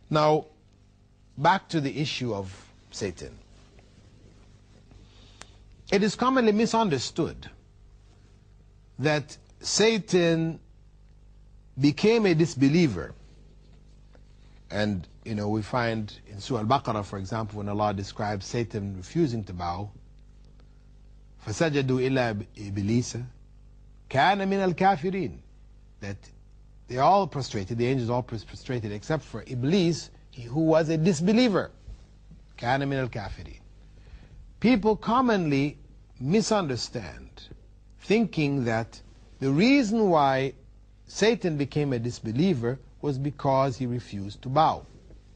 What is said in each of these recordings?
Now, back to the issue of Satan. It is commonly misunderstood that Satan became a disbeliever. And, we find in Surah Al-Baqarah, for example, when Allah describes Satan refusing to bow, فَسَجَدُوا إِلَّا إِبْلِيسَ كَانَ مِنَ الْكَافِرِينَ, that they all prostrated, the angels all prostrated, except for Iblis, who was a disbeliever. كَانَ مِنَ الْكَافِرِينَ. People commonly misunderstand, thinking that the reason why Satan became a disbeliever was because he refused to bow.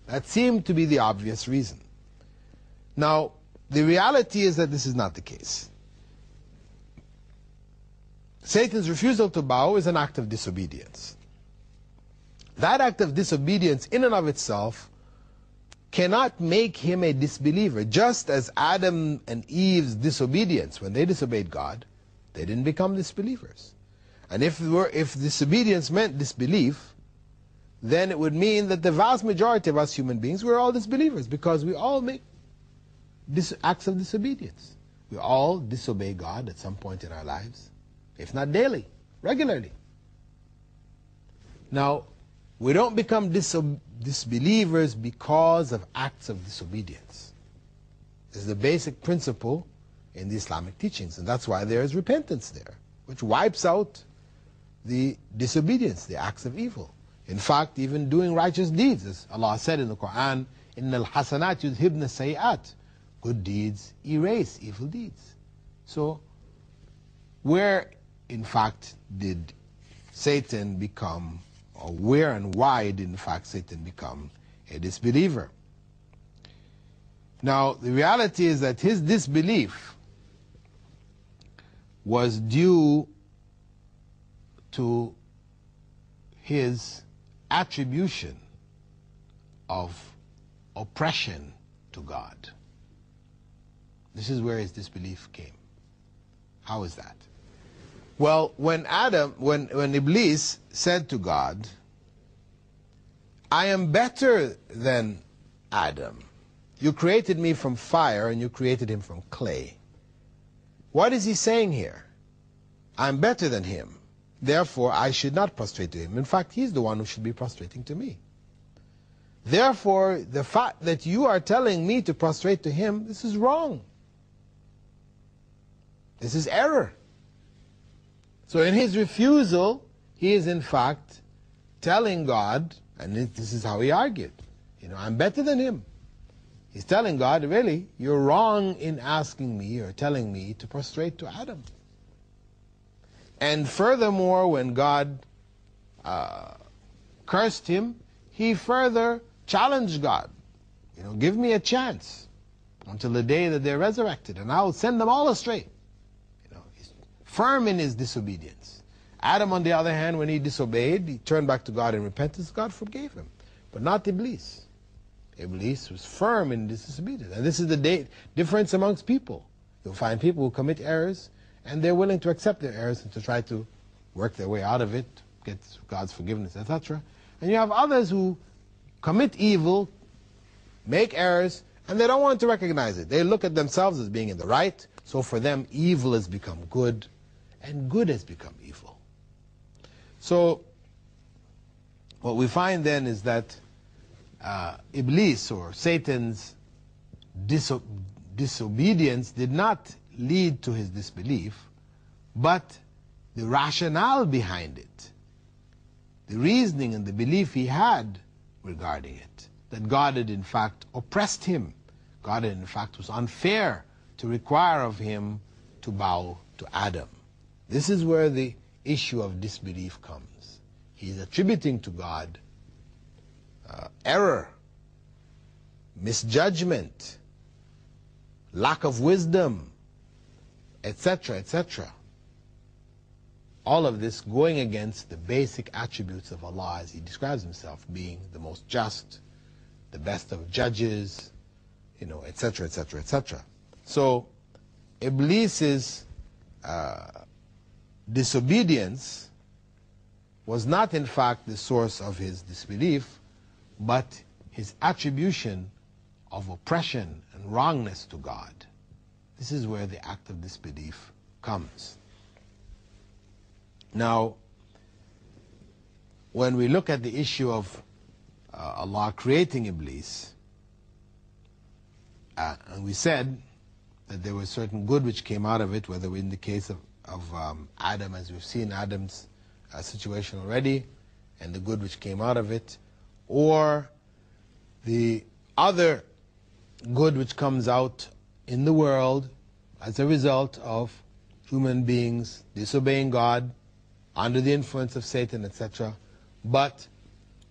That seemed to be the obvious reason. Now, the reality is that this is not the case. Satan's refusal to bow is an act of disobedience. That act of disobedience in and of itself cannot make him a disbeliever. Just as Adam and Eve's disobedience, when they disobeyed God, they didn't become disbelievers. And if disobedience meant disbelief, then it would mean that the vast majority of us human beings were all disbelievers, because we all make acts of disobedience. We all disobey God at some point in our lives, if not daily, regularly. Now, we don't become disbelievers because of acts of disobedience. This is the basic principle in the Islamic teachings, and that's why there is repentance there, which wipes out the disobedience, the acts of evil. In fact, even doing righteous deeds, as Allah said in the Quran, إِنَّ الْحَسَنَاتِ يُذْهِبْنَ السَّيِّئَاتِ, good deeds erase evil deeds. So, where in fact did Satan become, or where and why did in fact Satan become a disbeliever? Now, the reality is that his disbelief was due to his attribution of oppression to God. This is where his disbelief came. How is that? Well, when Iblis said to God, I am better than Adam. You created me from fire and you created him from clay. What is he saying here? I'm better than him. Therefore, I should not prostrate to him. In fact, he's the one who should be prostrating to me. Therefore, the fact that you are telling me to prostrate to him, this is wrong. This is error. So in his refusal, he is in fact telling God, and this is how he argued, I'm better than him. He's telling God, really, you're wrong in asking me or telling me to prostrate to Adam. And furthermore, when God cursed him, he further challenged God. Give me a chance until the day that they're resurrected, and I will send them all astray. He's firm in his disobedience. Adam, on the other hand, when he disobeyed, he turned back to God in repentance. God forgave him, but not Iblis. Iblis was firm in his disobedience. And this is the difference amongst people. You'll find people who commit errors, and they're willing to accept their errors and to try to work their way out of it, get God's forgiveness, etc. And you have others who commit evil, make errors, and they don't want to recognize it. They look at themselves as being in the right, so for them evil has become good, and good has become evil. So what we find then is that Iblis, or Satan's disobedience, did not lead to his disbelief, but the rationale behind it, the reasoning and the belief he had regarding it, that God had in fact oppressed him, God had in fact was unfair to require of him to bow to Adam. This is where the issue of disbelief comes. He is attributing to God error, misjudgment, lack of wisdom, etc., etc. All of this going against the basic attributes of Allah as he describes himself, being the most just, the best of judges, etc., etc., etc. So Iblis's disobedience was not in fact the source of his disbelief, but his attribution of oppression and wrongness to God. This is where the act of disbelief comes. Now, when we look at the issue of Allah creating Iblis, and we said that there was certain good which came out of it, whether in the case of Adam, as we've seen Adam's situation already, and the good which came out of it, or the other good which comes out in the world as a result of human beings disobeying God, under the influence of Satan, etc., but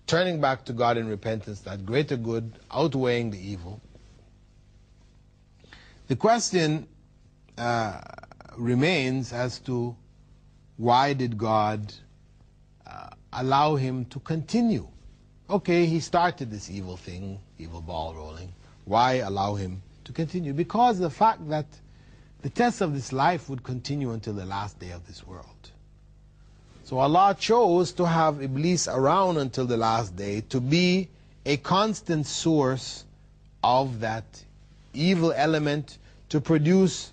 turning back to God in repentance, that greater good outweighing the evil. The question remains as to why did God allow him to continue? Okay, he started this evil thing, evil ball rolling. Why allow him to continue? Because of the fact that the test of this life would continue until the last day of this world. So Allah chose to have Iblis around until the last day to be a constant source of that evil element to produce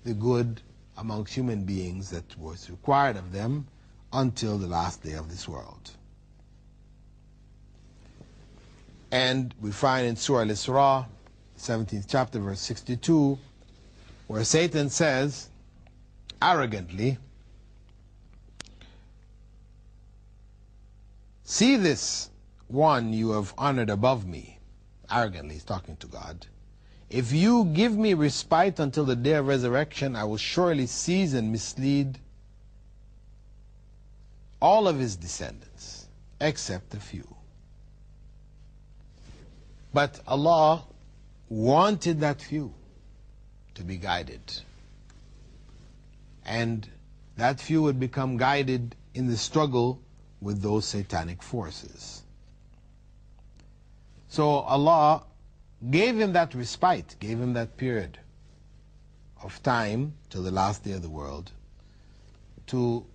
the good amongst human beings that was required of them until the last day of this world. And we find in Surah Al-Isra, 17th chapter, verse 62, where Satan says, arrogantly, "See this one you have honored above me." Arrogantly, he's talking to God. "If you give me respite until the day of resurrection, I will surely seize and mislead all of his descendants, except a few." But Allah wanted that few to be guided. And that few would become guided in the struggle with those satanic forces. So Allah gave him that respite, gave him that period of time till the last day of the world to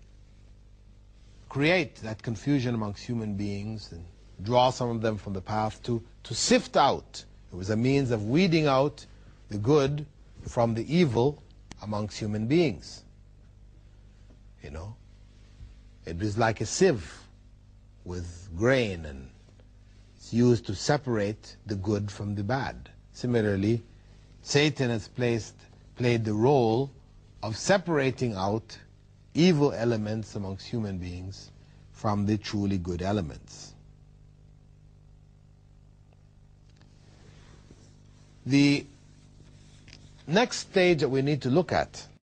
create that confusion amongst human beings and draw some of them from the path, to sift out. It was a means of weeding out the good from the evil amongst human beings. You know, it was like a sieve with grain, and it's used to separate the good from the bad. Similarly, Satan has played the role of separating out evil elements amongst human beings from the truly good elements. The next stage that we need to look at